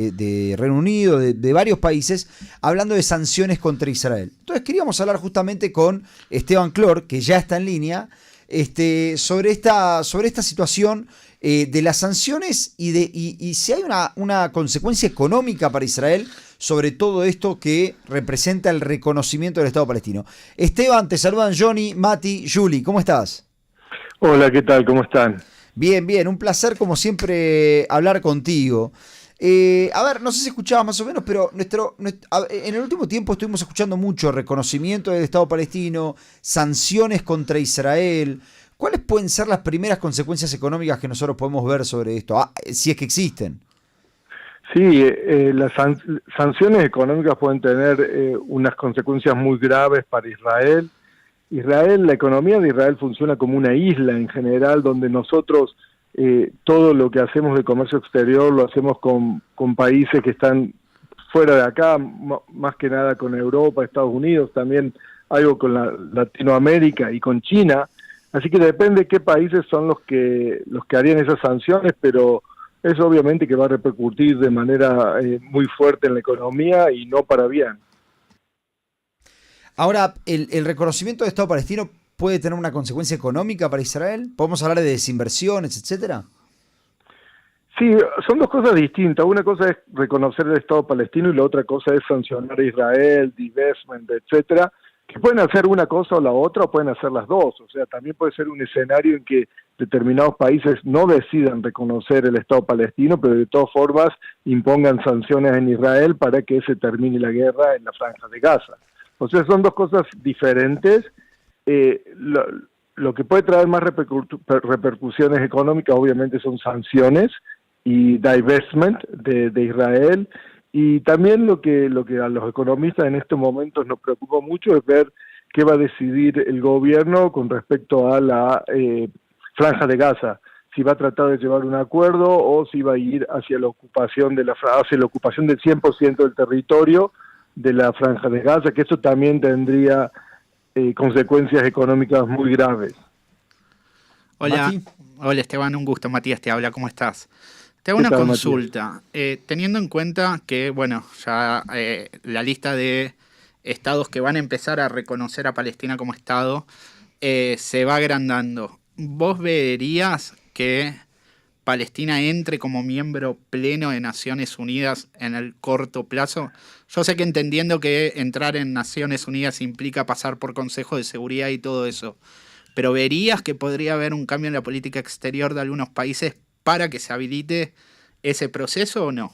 de Reino Unido, de varios países, hablando de sanciones contra Israel. Entonces queríamos hablar justamente con Esteban Clor, que ya está en línea, sobre esta situación de las sanciones y si hay una consecuencia económica para Israel sobre todo esto que representa el reconocimiento del Estado palestino. Esteban, te saludan Johnny, Mati, Juli, ¿cómo estás? Hola, ¿qué tal? ¿Cómo están? Bien, bien, un placer como siempre hablar contigo. A ver, no sé si escuchabas más o menos, pero en el último tiempo estuvimos escuchando mucho reconocimiento del Estado palestino, sanciones contra Israel. ¿Cuáles pueden ser las primeras consecuencias económicas que nosotros podemos ver sobre esto? Si es que existen. Sí, las sanciones económicas pueden tener unas consecuencias muy graves para Israel. La economía de Israel funciona como una isla en general, donde nosotros todo lo que hacemos de comercio exterior lo hacemos con países que están fuera de acá, más que nada con Europa, Estados Unidos, también algo con Latinoamérica y con China. Así que depende qué países son los que harían esas sanciones, pero eso obviamente que va a repercutir de manera muy fuerte en la economía y no para bien. Ahora, ¿el reconocimiento del Estado palestino puede tener una consecuencia económica para Israel? ¿Podemos hablar de desinversiones, etcétera? Sí, son dos cosas distintas. Una cosa es reconocer el Estado palestino y la otra cosa es sancionar a Israel, divestment, etcétera, que pueden hacer una cosa o la otra o pueden hacer las dos. O sea, también puede ser un escenario en que determinados países no decidan reconocer el Estado palestino, pero de todas formas impongan sanciones en Israel para que se termine la guerra en la Franja de Gaza. O sea, son dos cosas diferentes. Eh, lo, lo que puede traer más repercusiones económicas obviamente son sanciones y divestment de Israel, y también lo que a los economistas en estos momentos nos preocupa mucho es ver qué va a decidir el gobierno con respecto a la Franja de Gaza, si va a tratar de llevar un acuerdo o si va a ir hacia la ocupación hacia la ocupación del 100% del territorio de la Franja de Gaza, que eso también tendría consecuencias económicas muy graves. Hola, Mati. hola Esteban, un gusto. Matías te habla, ¿cómo estás? Te hago ¿Qué una tal, Matías? consulta. Teniendo en cuenta que, bueno, ya la lista de estados que van a empezar a reconocer a Palestina como estado se va agrandando. ¿Vos verías que Palestina entre como miembro pleno de Naciones Unidas en el corto plazo? Yo sé que entendiendo que entrar en Naciones Unidas implica pasar por Consejo de Seguridad y todo eso, pero ¿verías que podría haber un cambio en la política exterior de algunos países para que se habilite ese proceso o no?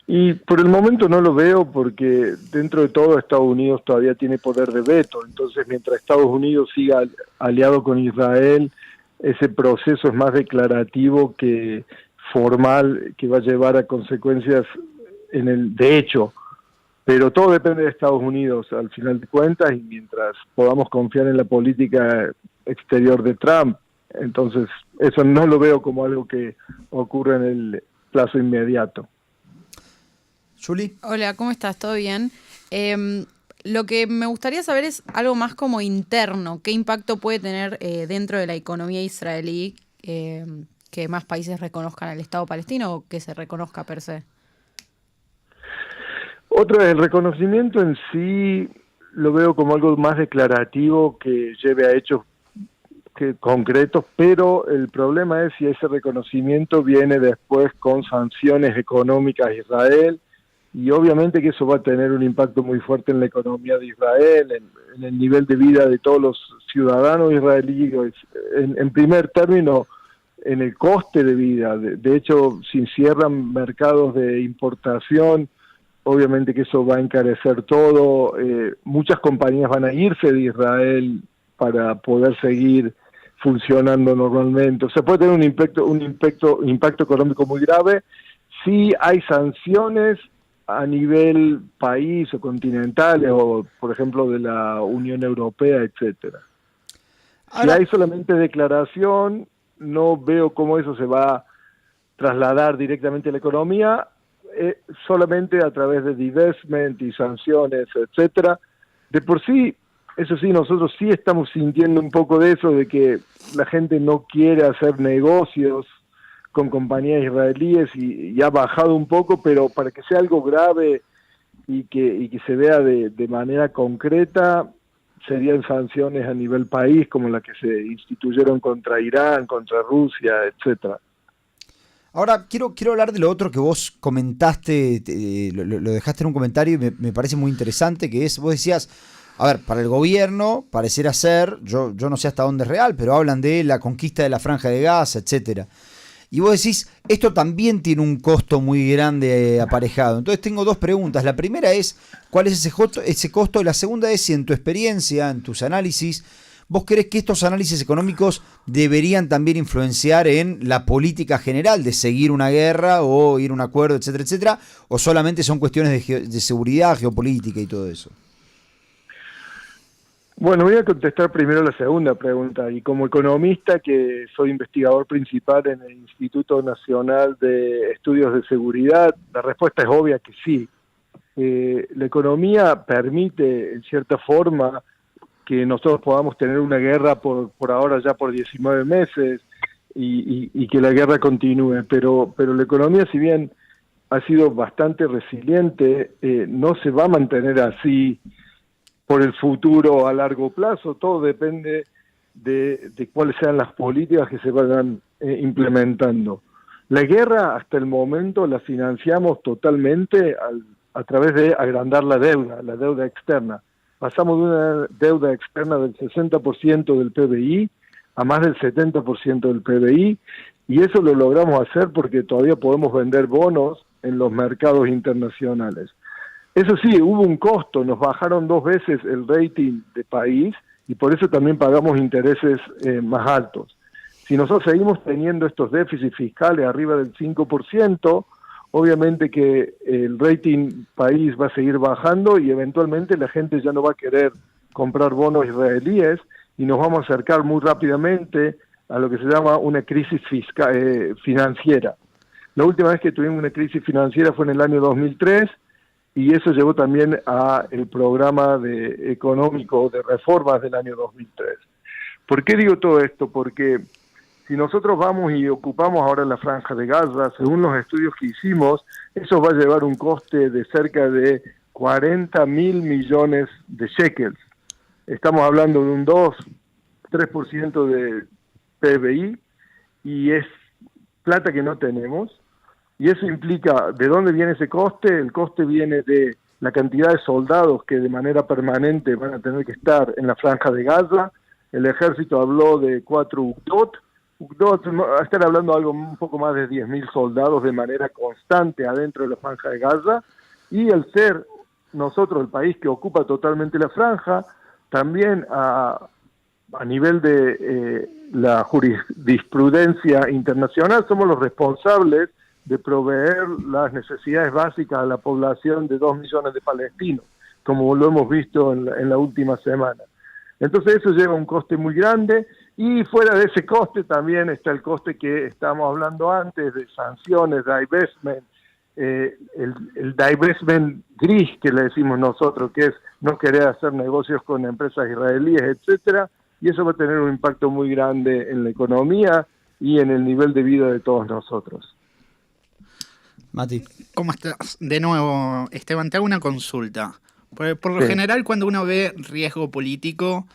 Y por el momento no lo veo porque dentro de todo Estados Unidos todavía tiene poder de veto, entonces mientras Estados Unidos siga aliado con Israel, ese proceso es más declarativo que formal, que va a llevar a consecuencias de hecho, pero todo depende de Estados Unidos al final de cuentas, y mientras podamos confiar en la política exterior de Trump, entonces eso no lo veo como algo que ocurra en el plazo inmediato. Juli. Hola, ¿cómo estás? ¿Todo bien? Lo que me gustaría saber es algo más como interno. ¿Qué impacto puede tener dentro de la economía israelí que más países reconozcan al Estado palestino o que se reconozca per se? El reconocimiento en sí lo veo como algo más declarativo que lleve a hechos concretos, pero el problema es si ese reconocimiento viene después con sanciones económicas a Israel, y obviamente que eso va a tener un impacto muy fuerte en la economía de Israel, en el nivel de vida de todos los ciudadanos israelíes, en primer término, en el coste de vida. De hecho, si cierran mercados de importación, obviamente que eso va a encarecer todo. Muchas compañías van a irse de Israel para poder seguir funcionando normalmente. O sea, puede tener un impacto económico muy grave. Si hay sanciones a nivel país o continentales, o por ejemplo de la Unión Europea, etcétera. Si Ahora, hay solamente declaración, no veo cómo eso se va a trasladar directamente a la economía, solamente a través de divestment y sanciones, etcétera. De por sí, eso sí, nosotros sí estamos sintiendo un poco de eso, de que la gente no quiere hacer negocios con compañías israelíes y ha bajado un poco, pero para que sea algo grave y que se vea de manera concreta, serían sanciones a nivel país, como las que se instituyeron contra Irán, contra Rusia, etcétera. Ahora, quiero hablar de lo otro que vos comentaste, lo dejaste en un comentario y me parece muy interesante, que es, vos decías, a ver, para el gobierno pareciera ser, yo no sé hasta dónde es real, pero hablan de la conquista de la Franja de Gaza, etcétera. Y vos decís, esto también tiene un costo muy grande aparejado. Entonces tengo dos preguntas. La primera es, ¿cuál es ese costo? Y la segunda es si en tu experiencia, en tus análisis, ¿vos crees que estos análisis económicos deberían también influenciar en la política general de seguir una guerra o ir a un acuerdo, etcétera, etcétera? ¿O solamente son cuestiones de seguridad, geopolítica y todo eso? Bueno, voy a contestar primero la segunda pregunta. Y como economista, que soy investigador principal en el Instituto Nacional de Estudios de Seguridad, la respuesta es obvia que sí. La economía permite, en cierta forma, que nosotros podamos tener una guerra por ahora ya por 19 meses y que la guerra continúe, pero la economía, si bien ha sido bastante resiliente, no se va a mantener así por el futuro a largo plazo. Todo depende de cuáles sean las políticas que se vayan implementando. La guerra hasta el momento la financiamos totalmente a través de agrandar la deuda externa. Pasamos de una deuda externa del 60% del PBI a más del 70% del PBI, y eso lo logramos hacer porque todavía podemos vender bonos en los mercados internacionales. Eso sí, hubo un costo, nos bajaron 2 veces el rating de país y por eso también pagamos intereses más altos. Si nosotros seguimos teniendo estos déficits fiscales arriba del 5%, obviamente que el rating país va a seguir bajando y eventualmente la gente ya no va a querer comprar bonos israelíes y nos vamos a acercar muy rápidamente a lo que se llama una crisis financiera. La última vez que tuvimos una crisis financiera fue en el año 2003 y eso llevó también a el programa económico de reformas del año 2003. ¿Por qué digo todo esto? Porque si nosotros vamos y ocupamos ahora la Franja de Gaza, según los estudios que hicimos, eso va a llevar un coste de cerca de 40.000 millones de shekels. Estamos hablando de un 2-3% de PBI y es plata que no tenemos. Y eso implica, ¿de dónde viene ese coste? El coste viene de la cantidad de soldados que de manera permanente van a tener que estar en la Franja de Gaza. El ejército habló de 4 UCDOT. Están hablando de algo un poco más de 10.000 soldados de manera constante adentro de la Franja de Gaza. Y el ser nosotros el país que ocupa totalmente la franja, también a nivel de la jurisprudencia internacional, somos los responsables de proveer las necesidades básicas a la población de 2 millones de palestinos, como lo hemos visto en la última semana. Entonces eso lleva un coste muy grande, y fuera de ese coste también está el coste que estábamos hablando antes, de sanciones, divestment, el divestment gris que le decimos nosotros, que es no querer hacer negocios con empresas israelíes, etcétera, y eso va a tener un impacto muy grande en la economía y en el nivel de vida de todos nosotros. Mati. ¿Cómo estás? De nuevo, Esteban, te hago una consulta. Por lo general, cuando uno ve riesgo político,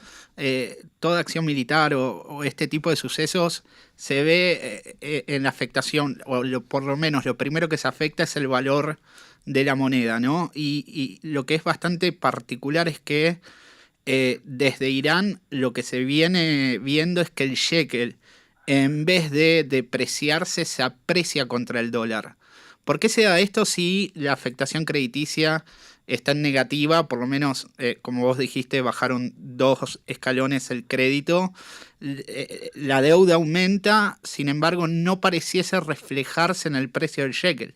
toda acción militar o este tipo de sucesos se ve en la afectación, o por lo menos lo primero que se afecta es el valor de la moneda, ¿no? Y lo que es bastante particular es que desde Irán lo que se viene viendo es que el shekel, en vez de depreciarse, se aprecia contra el dólar. ¿Por qué se da esto si la afectación crediticia está en negativa? Por lo menos, como vos dijiste, bajaron 2 escalones el crédito. La deuda aumenta, sin embargo, no pareciese reflejarse en el precio del shekel.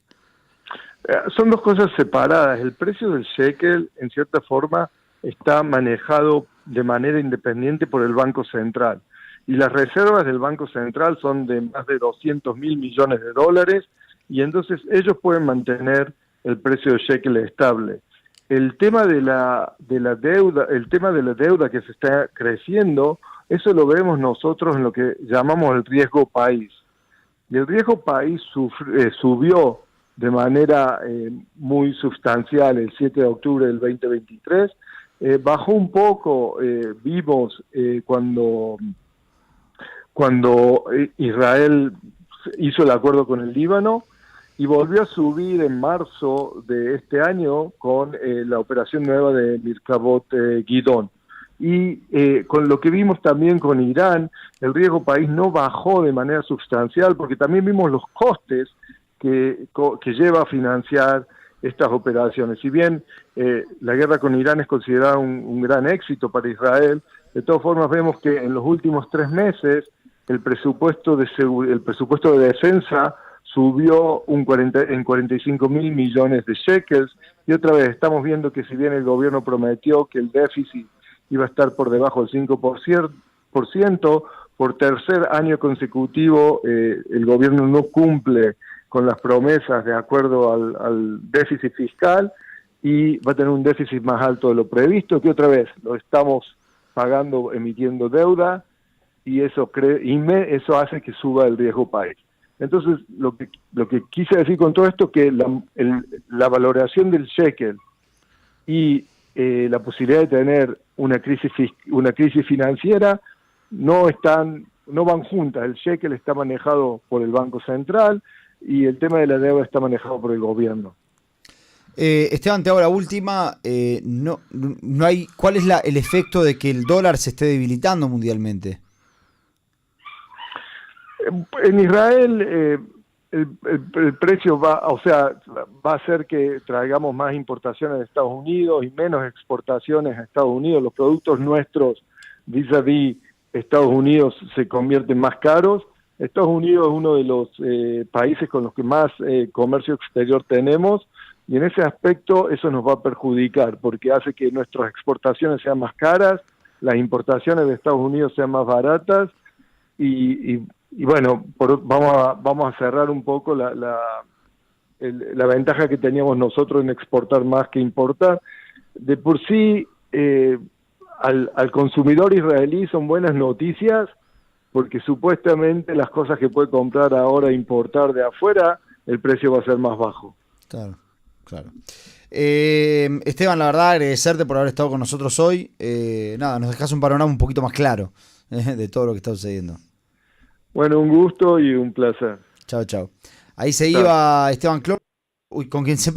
Son dos cosas separadas. El precio del shekel, en cierta forma, está manejado de manera independiente por el Banco Central. Y las reservas del Banco Central son de más de 200.000 millones de dólares, y entonces ellos pueden mantener el precio del shekel estable. El tema de la deuda que se está creciendo, eso lo vemos nosotros en lo que llamamos el riesgo país. y el riesgo país subió de manera muy sustancial el 7 de octubre del 2023, bajó un poco, vimos cuando Israel hizo el acuerdo con el Líbano, y volvió a subir en marzo de este año con la operación nueva de Mirkabot Gidon. Y con lo que vimos también con Irán, el riesgo país no bajó de manera sustancial, porque también vimos los costes que lleva a financiar estas operaciones. Si bien la guerra con Irán es considerada un gran éxito para Israel, de todas formas vemos que en los últimos 3 meses el presupuesto de defensa subió en 45 mil millones de shekels, y otra vez estamos viendo que si bien el gobierno prometió que el déficit iba a estar por debajo del 5%, por tercer año consecutivo el gobierno no cumple con las promesas de acuerdo al déficit fiscal, y va a tener un déficit más alto de lo previsto, que otra vez lo estamos pagando emitiendo deuda, y eso hace que suba el riesgo país. Entonces, lo que quise decir con todo esto, que la valoración del shekel y la posibilidad de tener una crisis financiera no van juntas. El shekel está manejado por el Banco Central y el tema de la deuda está manejado por el gobierno. Esteban, te hago la última. No hay. ¿Cuál es el efecto de que el dólar se esté debilitando mundialmente? En Israel el precio va a hacer que traigamos más importaciones de Estados Unidos y menos exportaciones a Estados Unidos. Los productos nuestros vis-a-vis Estados Unidos se convierten más caros. Estados Unidos es uno de los países con los que más comercio exterior tenemos, y en ese aspecto eso nos va a perjudicar, porque hace que nuestras exportaciones sean más caras, las importaciones de Estados Unidos sean más baratas, y bueno, vamos a cerrar un poco la ventaja que teníamos nosotros en exportar más que importar. De por sí, al consumidor israelí son buenas noticias, porque supuestamente las cosas que puede comprar ahora e importar de afuera, el precio va a ser más bajo. Claro. Esteban, la verdad, agradecerte por haber estado con nosotros hoy. Nos dejas un panorama un poquito más claro de todo lo que está sucediendo. Bueno, un gusto y un placer. Chao. Ahí se iba Esteban Clor, con quien siempre